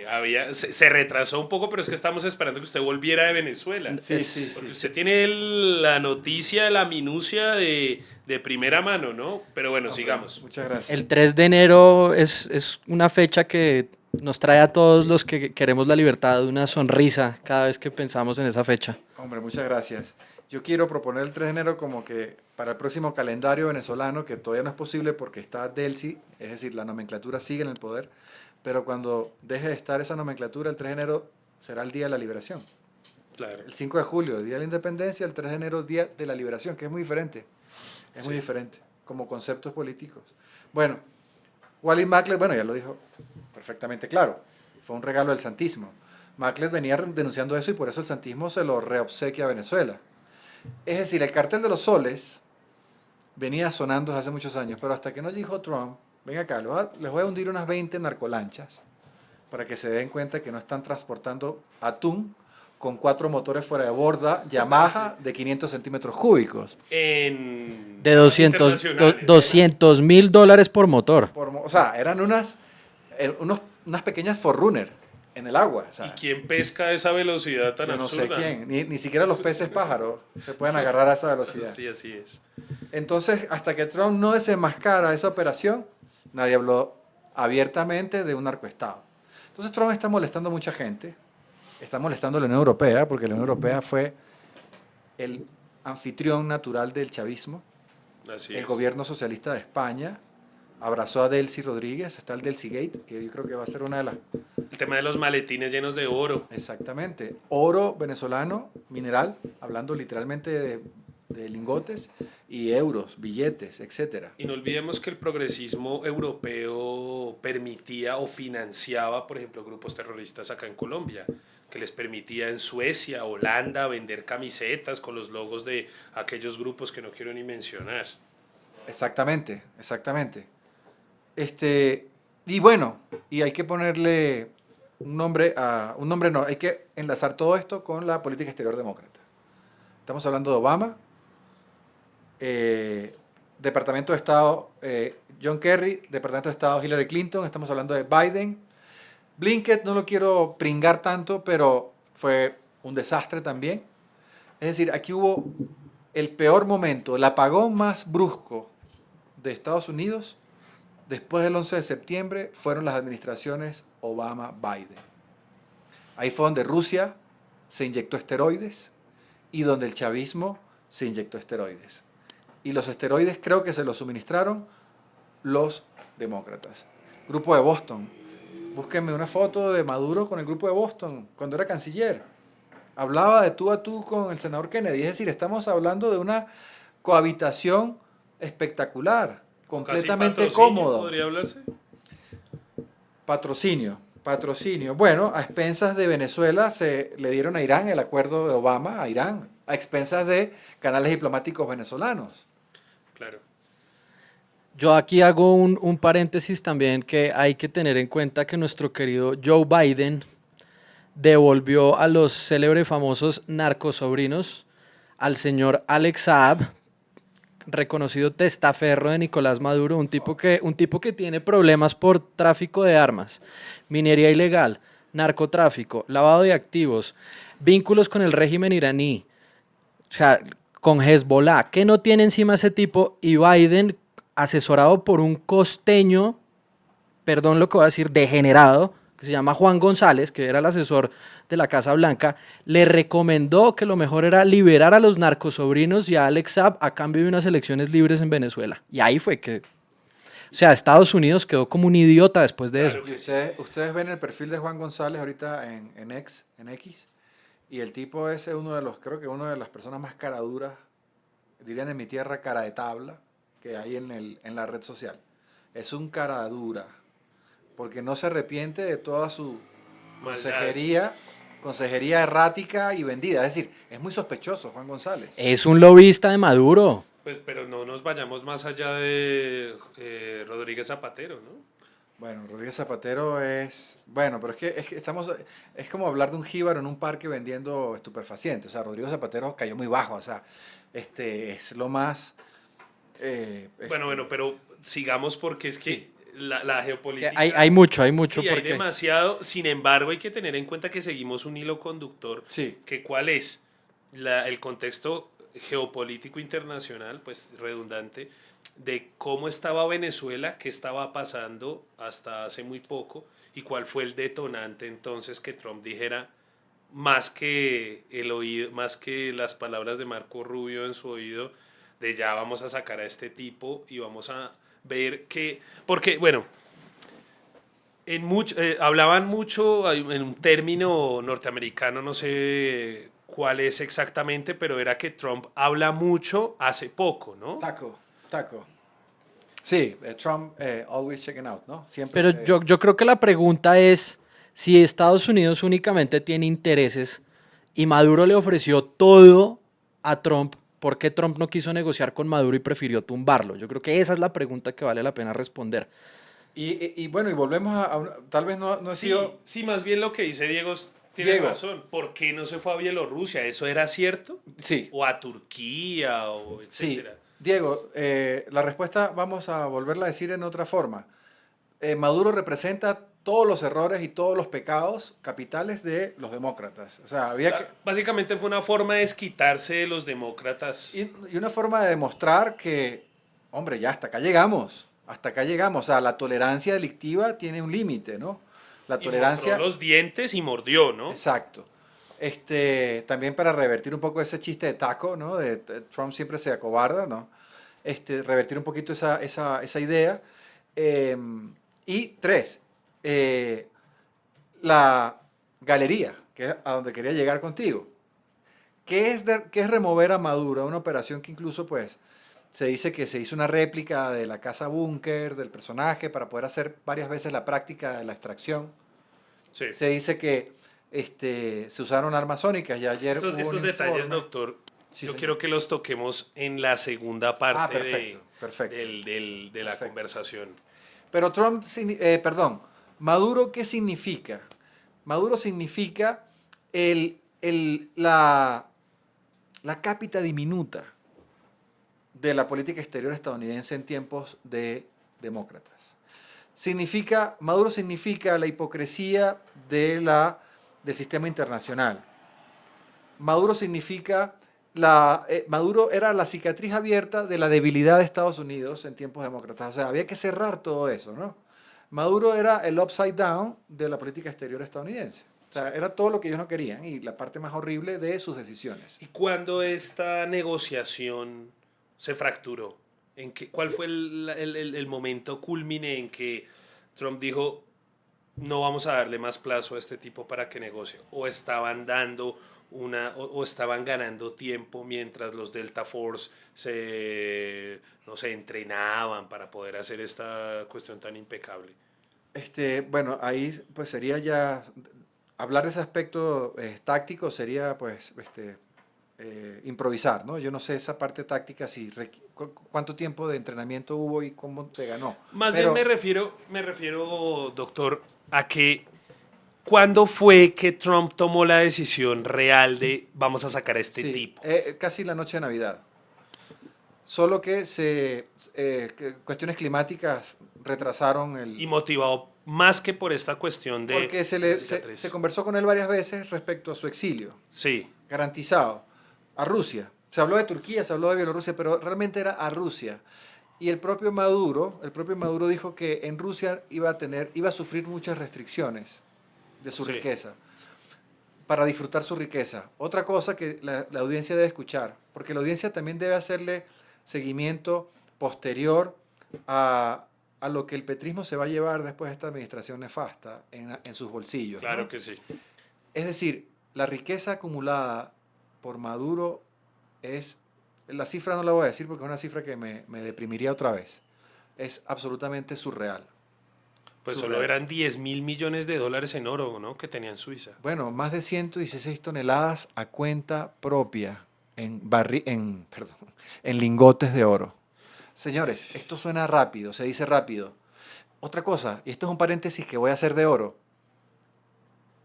se retrasó un poco, pero es que estamos esperando que usted volviera de Venezuela. Sí, Porque sí. usted tiene la noticia, la minucia de primera mano, ¿no? Pero bueno, sigamos. Muchas gracias. El 3 de enero es una fecha que nos trae a todos los que queremos la libertad una sonrisa cada vez que pensamos en esa fecha. Hombre, muchas gracias. Yo quiero proponer el 3 de enero como que para el próximo calendario venezolano, que todavía no es posible porque está Delcy, es decir, la nomenclatura sigue en el poder, pero cuando deje de estar esa nomenclatura, el 3 de enero será el Día de la Liberación. Claro. El 5 de julio, Día de la Independencia, el 3 de enero, Día de la Liberación, que es muy diferente. Es muy diferente, como conceptos políticos. Bueno, Walid Maklet, bueno, ya lo dijo perfectamente claro, fue un regalo del santismo. Maklet venía denunciando eso y por eso el santismo se lo reobsequia a Venezuela. Es decir, el cartel de los soles venía sonando desde hace muchos años, pero hasta que no dijo Trump, ven acá, les voy a hundir unas 20 narcolanchas para que se den cuenta que no están transportando atún con 4 motores fuera de borda, Yamaha de 500 centímetros cúbicos. De De $200,000 por motor. O sea, eran unas pequeñas Forerunner en el agua. O sea, ¿Y quién pesca a esa velocidad tan yo no sé absurda? quién, ni siquiera los peces pájaros se pueden agarrar a esa velocidad. Sí, así es. Entonces, hasta que Trump no desenmascara esa operación, nadie habló abiertamente de un narcoestado. Entonces Trump está molestando a mucha gente, está molestando a la Unión Europea, porque la Unión Europea fue el anfitrión natural del chavismo. Así El es. gobierno socialista de España abrazó a Delcy Rodríguez, está el Delcy Gate, que yo creo que va a ser una de las... El tema de los maletines llenos de oro. Exactamente. Oro venezolano, mineral, hablando literalmente de lingotes, y euros, billetes, etcétera. Y no olvidemos que el progresismo europeo permitía o financiaba, por ejemplo, grupos terroristas acá en Colombia, que les permitía en Suecia, Holanda, vender camisetas con los logos de aquellos grupos que no quiero ni mencionar. Exactamente. Y bueno, y hay que ponerle un nombre no, hay que enlazar todo esto con la política exterior demócrata. estamos hablando de Obama, Departamento de Estado John Kerry, Departamento de Estado Hillary Clinton, estamos hablando de Biden. Blinken no lo quiero pringar tanto, pero fue un desastre también. Es decir, aquí hubo el peor momento, el apagón más brusco de Estados Unidos después del 11 de septiembre fueron las administraciones Obama-Biden. Ahí fue donde Rusia se inyectó esteroides y donde el chavismo se inyectó esteroides. Y los esteroides creo que se los suministraron los demócratas. Grupo de Boston. Búsquenme una foto de Maduro con el grupo de Boston cuando era canciller. Hablaba de tú a tú con el senador Kennedy. Es decir, estamos hablando de una cohabitación espectacular, completamente cómoda. ¿Podría hablarse? Patrocinio. Bueno, a expensas de Venezuela se le dieron a Irán el acuerdo de Obama a Irán, a expensas de canales diplomáticos venezolanos. Claro. Yo aquí hago un paréntesis también que hay que tener en cuenta que nuestro querido Joe Biden devolvió a los célebres famosos narcosobrinos al señor Alex Saab, reconocido testaferro de Nicolás Maduro, un tipo que tiene problemas por tráfico de armas, minería ilegal, narcotráfico, lavado de activos, vínculos con el régimen iraní, o sea, con Hezbollah. ¿Qué no tiene encima ese tipo? Y Biden, asesorado por un costeño, perdón lo que voy a decir, degenerado, que se llama Juan González, que era el asesor de la Casa Blanca, le recomendó que lo mejor era liberar a los narcosobrinos y a Alex Saab a cambio de unas elecciones libres en Venezuela. Y ahí fue que... O sea, Estados Unidos quedó como un idiota después de Claro. eso. Y ustedes ven el perfil de Juan González ahorita en X, y el tipo es creo que uno de las personas más caraduras, dirían en mi tierra, cara de tabla, que hay en la red social. Es un cara dura, porque no se arrepiente de toda su consejería errática y vendida. Es decir, es muy sospechoso Juan González. Es un lobista de Maduro. Pues, pero no nos vayamos más allá de Rodríguez Zapatero, ¿no? Bueno, Rodríguez Zapatero es... Bueno, pero es que estamos... Es como hablar de un jíbaro en un parque vendiendo estupefacientes. O sea, Rodríguez Zapatero cayó muy bajo. O sea, es lo más... Bueno, pero sigamos porque es que Sí. la geopolítica... Hay mucho Sí, hay porque... demasiado. Sin embargo, hay que tener en cuenta que seguimos un hilo conductor. Sí. Que ¿cuál es? El contexto geopolítico internacional, pues redundante, de cómo estaba Venezuela, qué estaba pasando hasta hace muy poco y cuál fue el detonante entonces que Trump dijera más que el oído, más que las palabras de Marco Rubio en su oído, de ya vamos a sacar a este tipo y vamos a ver que, porque bueno, hablaban mucho en un término norteamericano, no sé cuál es exactamente, pero era que Trump habla mucho hace poco, ¿no? Taco. Sí, Trump always checking out, ¿no? Siempre Pero yo creo que la pregunta es si Estados Unidos únicamente tiene intereses y Maduro le ofreció todo a Trump, ¿por qué Trump no quiso negociar con Maduro y prefirió tumbarlo? Yo creo que esa es la pregunta que vale la pena responder. Y bueno, y volvemos tal vez no ha Sí, sido... sí, más bien lo que dice Diego tiene Diego. razón. ¿Por qué no se fue a Bielorrusia? ¿Eso era cierto? Sí, ¿O a Turquía? O sí. etcétera. Diego, la respuesta vamos a volverla a decir en otra forma. Maduro representa todos los errores y todos los pecados capitales de los demócratas. O sea, O sea, básicamente fue una forma de desquitarse de los demócratas. y una forma de demostrar que, hombre, ya hasta acá llegamos. Hasta acá llegamos. O sea, la tolerancia delictiva tiene un límite, ¿no? La Y tolerancia... mostró los dientes y mordió, ¿no? Exacto. También para revertir un poco ese chiste de taco, ¿no? De Trump siempre se acobarda, ¿no? Revertir un poquito esa idea. Y tres, la galería, que es a donde quería llegar contigo. ¿Qué es remover a Maduro? Una operación que incluso, pues, se dice que se hizo una réplica de la casa búnker, del personaje, para poder hacer varias veces la práctica de la extracción. Sí. Se dice que se usaron armas sónicas y ayer hubo Estos un detalles, informe. doctor, Sí, yo señor. quiero que los toquemos en la segunda parte perfecto. de la Perfecto. conversación. Pero Maduro, ¿qué significa? Maduro significa la la cápita diminuta de la política exterior estadounidense en tiempos de demócratas. Maduro significa la hipocresía del sistema internacional. Maduro significa Maduro era la cicatriz abierta de la debilidad de Estados Unidos en tiempos demócratas. O sea, había que cerrar todo eso, ¿no? Maduro era el upside down de la política exterior estadounidense. O sea, era todo lo que ellos no querían y la parte más horrible de sus decisiones. ¿Y cuándo esta negociación se fracturó? ¿Cuál fue el momento culmine en que Trump dijo, no vamos a darle más plazo a este tipo para que negocie? ¿O estaban dando o estaban ganando tiempo mientras los Delta Force no se entrenaban para poder hacer esta cuestión tan impecable? Bueno, ahí pues sería ya hablar de ese aspecto táctico sería pues improvisar, ¿no? Yo no sé esa parte táctica si cuánto tiempo de entrenamiento hubo y cómo se ganó. Más bien me refiero, doctor, a que ¿cuándo fue que Trump tomó la decisión real de vamos a sacar a este tipo? Casi la noche de Navidad. Solo que cuestiones climáticas retrasaron Y motivado más que por esta cuestión de... Porque se conversó con él varias veces respecto a su exilio. Sí. Garantizado. A Rusia. Se habló de Turquía, se habló de Bielorrusia, pero realmente era a Rusia. Y el propio Maduro dijo que en Rusia iba a sufrir muchas restricciones de su riqueza, para disfrutar su riqueza. Otra cosa que la audiencia debe escuchar, porque la audiencia también debe hacerle seguimiento posterior a lo que el petrismo se va a llevar después de esta administración nefasta en sus bolsillos. Claro, ¿no? que sí. Es decir, la riqueza acumulada por Maduro la cifra no la voy a decir porque es una cifra que me deprimiría otra vez. Es absolutamente surreal. Pues solo eran 10.000 millones de dólares en oro, ¿no? Que tenía en Suiza. Bueno, más de 116 toneladas a cuenta propia en lingotes de oro. Señores, esto suena rápido, se dice rápido. Otra cosa, y esto es un paréntesis que voy a hacer de oro,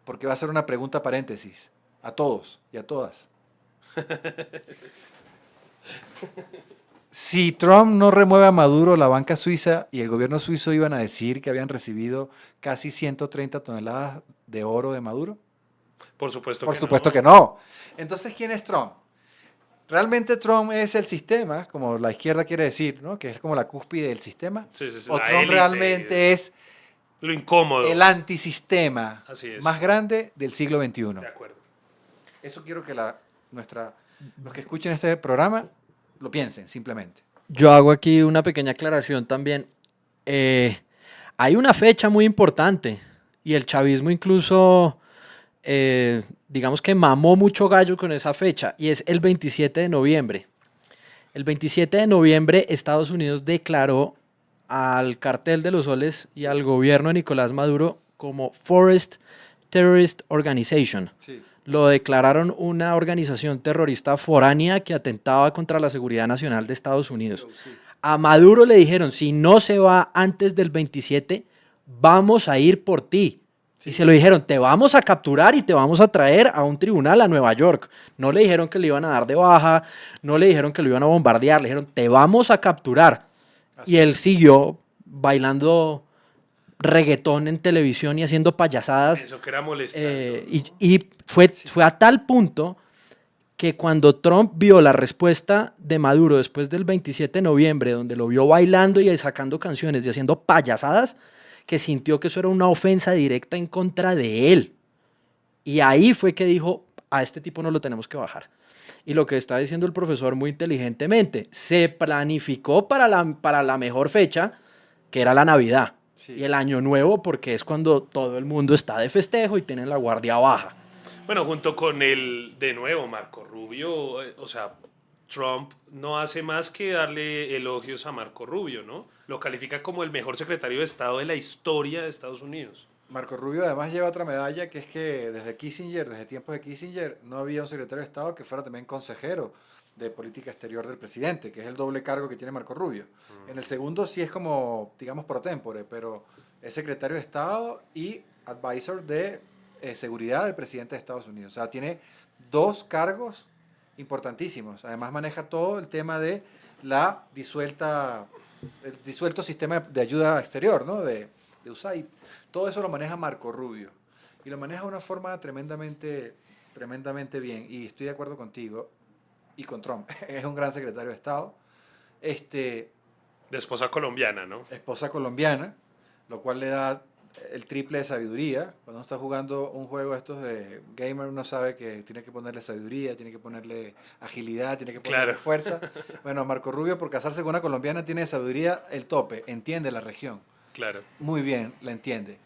porque va a ser una pregunta paréntesis a todos y a todas. Si Trump no remueve a Maduro, la banca suiza y el gobierno suizo iban a decir que habían recibido casi 130 toneladas de oro de Maduro. Por supuesto Por que supuesto no. que no. Entonces, ¿quién es Trump? Realmente Trump es el sistema, como la izquierda quiere decir, ¿no? Que es como la cúspide del sistema. Sí, O la Trump élite, realmente es lo incómodo. el antisistema Así es. más grande del siglo XXI. De acuerdo. Eso quiero que los que escuchen este programa lo piensen, simplemente. Yo hago aquí una pequeña aclaración también. Hay una fecha muy importante y el chavismo incluso, digamos que mamó mucho gallo con esa fecha y es el 27 de noviembre. El 27 de noviembre Estados Unidos declaró al Cartel de los Soles y al gobierno de Nicolás Maduro como Forest Terrorist Organization. Sí. Lo declararon una organización terrorista foránea que atentaba contra la seguridad nacional de Estados Unidos. Sí. A Maduro le dijeron, si no se va antes del 27, vamos a ir por ti. Sí. Y se lo dijeron, te vamos a capturar y te vamos a traer a un tribunal a Nueva York. No le dijeron que le iban a dar de baja, no le dijeron que lo iban a bombardear, le dijeron, te vamos a capturar. Así Y él siguió bailando reggaetón en televisión y haciendo payasadas. Eso que era molestando. Y fue a tal punto que cuando Trump vio la respuesta de Maduro después del 27 de noviembre, donde lo vio bailando y sacando canciones y haciendo payasadas, que sintió que eso era una ofensa directa en contra de él. Y ahí fue que dijo, a este tipo no lo tenemos que bajar. Y lo que está diciendo el profesor muy inteligentemente, se planificó para la mejor fecha, que era la Navidad. Sí. Y el Año Nuevo, porque es cuando todo el mundo está de festejo y tienen la guardia baja. Bueno, junto con de nuevo, Marco Rubio, o sea, Trump no hace más que darle elogios a Marco Rubio, ¿no? Lo califica como el mejor secretario de Estado de la historia de Estados Unidos. Marco Rubio además lleva otra medalla, que es que desde tiempos de Kissinger, no había un secretario de Estado que fuera también consejero de política exterior del presidente, que es el doble cargo que tiene Marco Rubio. En el segundo sí es como, digamos, pro tempore, pero es secretario de Estado y advisor de seguridad del presidente de Estados Unidos. O sea, tiene dos cargos importantísimos. Además maneja todo el tema de el disuelto sistema de ayuda exterior, ¿no? De USAID. Todo eso lo maneja Marco Rubio. Y lo maneja de una forma tremendamente bien. Y estoy de acuerdo contigo y con Trump. Es un gran secretario de Estado. De esposa colombiana, ¿no? Esposa colombiana, lo cual le da el triple de sabiduría. Cuando uno está jugando un juego estos de gamer, uno sabe que tiene que ponerle sabiduría, tiene que ponerle agilidad, tiene que ponerle Claro. fuerza. Bueno, Marco Rubio, por casarse con una colombiana, tiene de sabiduría el tope, entiende la región. Claro. Muy bien, la entiende.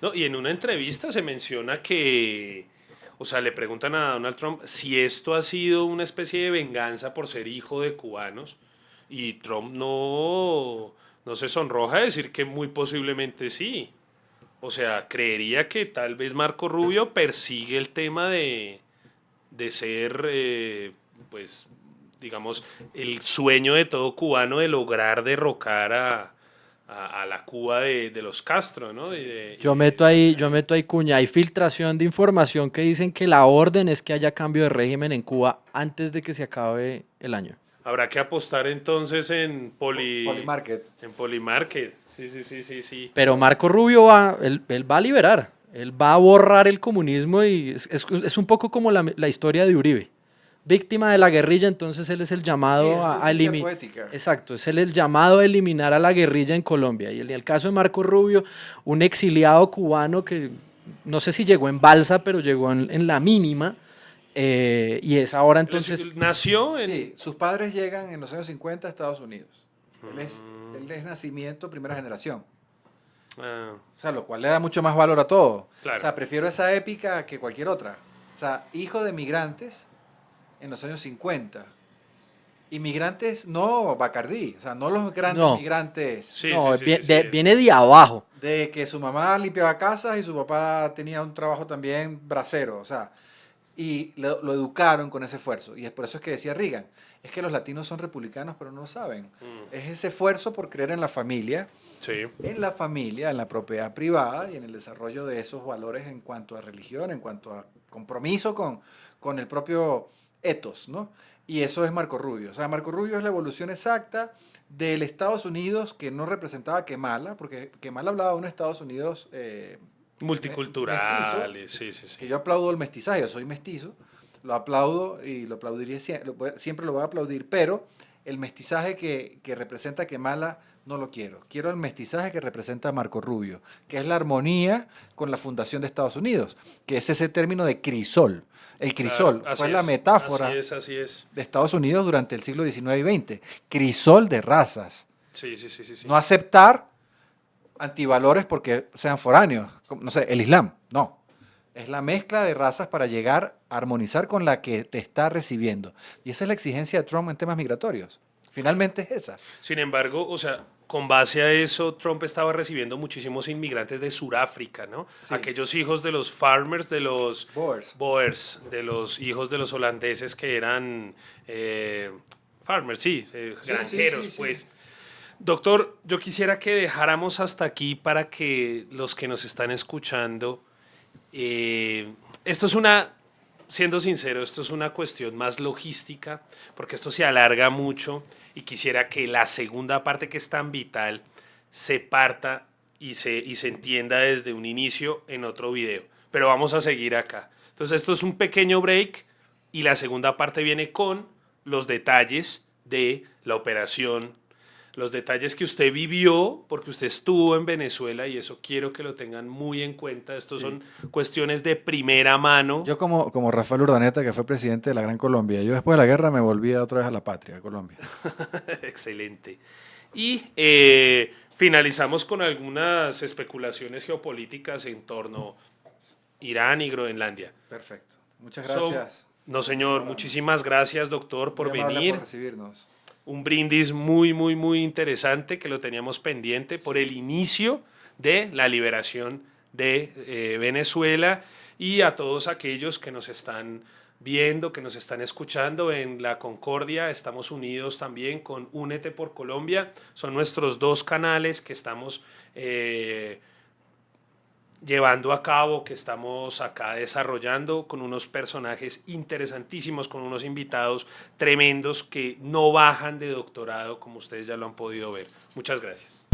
No, y en una entrevista se menciona que, o sea, le preguntan a Donald Trump si esto ha sido una especie de venganza por ser hijo de cubanos, y Trump no se sonroja de decir que muy posiblemente sí. O sea, creería que tal vez Marco Rubio persigue el tema de ser, pues, digamos, el sueño de todo cubano de lograr derrocar a la Cuba de los Castro, ¿no? Yo meto ahí cuña, hay filtración de información que dicen que la orden es que haya cambio de régimen en Cuba antes de que se acabe el año. Habrá que apostar entonces en Polymarket. En Polymarket. Sí. Pero Marco Rubio él va a liberar, él va a borrar el comunismo y es un poco como la historia de Uribe. Víctima de la guerrilla, entonces él es el llamado Sí, es a justicia eliminar. poética. Exacto, es el llamado a eliminar a la guerrilla en Colombia. Y en el caso de Marco Rubio, un exiliado cubano que no sé si llegó en balsa, pero llegó en la mínima. Y es ahora entonces. Él nació en... Sí, sus padres llegan en los años 50 a Estados Unidos. Él es nacimiento primera generación. Ah, O sea, lo cual le da mucho más valor a todo. Claro. O sea, prefiero esa épica que cualquier otra. O sea, hijo de migrantes en los años 50. Inmigrantes, no Bacardí. O sea, no los grandes No. migrantes. sí, No, sí, sí, sí, sí. viene de abajo. De que su mamá limpiaba casas y su papá tenía un trabajo también bracero. O sea, y lo educaron con ese esfuerzo. Y es por eso es que decía Reagan, es que los latinos son republicanos, pero no lo saben. Es ese esfuerzo por creer en la familia, Sí. en la propiedad privada y en el desarrollo de esos valores en cuanto a religión, en cuanto a compromiso con el propio ethos, ¿no? Y eso es Marco Rubio. O sea, Marco Rubio es la evolución exacta del Estados Unidos que no representaba a Kemala, porque Kemala hablaba de un Estados Unidos Multiculturales, sí. que yo aplaudo el mestizaje, yo soy mestizo, lo aplaudo y lo aplaudiría siempre lo voy a aplaudir, pero el mestizaje que representa Kemala no lo quiero. Quiero el mestizaje que representa Marco Rubio, que es la armonía con la fundación de Estados Unidos, que es ese término de crisol. El crisol Claro, así fue la es, metáfora Así es. de Estados Unidos durante el siglo XIX y XX. Crisol de razas. Sí. No aceptar antivalores porque sean foráneos, como, no sé, el Islam, no. Es la mezcla de razas para llegar a armonizar con la que te está recibiendo. Y esa es la exigencia de Trump en temas migratorios. Finalmente es esa. Sin embargo, o sea, con base a eso, Trump estaba recibiendo muchísimos inmigrantes de Sudáfrica, ¿no? Sí. Aquellos hijos de los farmers, de los Boers. de los hijos de los holandeses que eran farmers, granjeros, sí. pues. Doctor, yo quisiera que dejáramos hasta aquí para que los que nos están escuchando, esto es siendo sincero, esto es una cuestión más logística, porque esto se alarga mucho y quisiera que la segunda parte, que es tan vital, se parta y se entienda desde un inicio en otro video. Pero vamos a seguir acá. Entonces esto es un pequeño break y la segunda parte viene con los detalles de la operación, los detalles que usted vivió, porque usted estuvo en Venezuela y eso quiero que lo tengan muy en cuenta. Estos son cuestiones de primera mano. Yo como Rafael Urdaneta, que fue presidente de la Gran Colombia, yo después de la guerra me volví otra vez a la patria, a Colombia. Excelente. Y finalizamos con algunas especulaciones geopolíticas en torno a Irán y Groenlandia. Perfecto. Muchas gracias. No, señor. Muchísimas gracias, doctor, por Muy amable venir. por recibirnos. Un brindis muy interesante que lo teníamos pendiente por el inicio de la liberación de Venezuela, y a todos aquellos que nos están viendo, que nos están escuchando en La Concordia. Estamos unidos también con Únete por Colombia. Son nuestros dos canales que estamos llevando a cabo, que estamos acá desarrollando con unos personajes interesantísimos, con unos invitados tremendos que no bajan de doctorado, como ustedes ya lo han podido ver. Muchas gracias.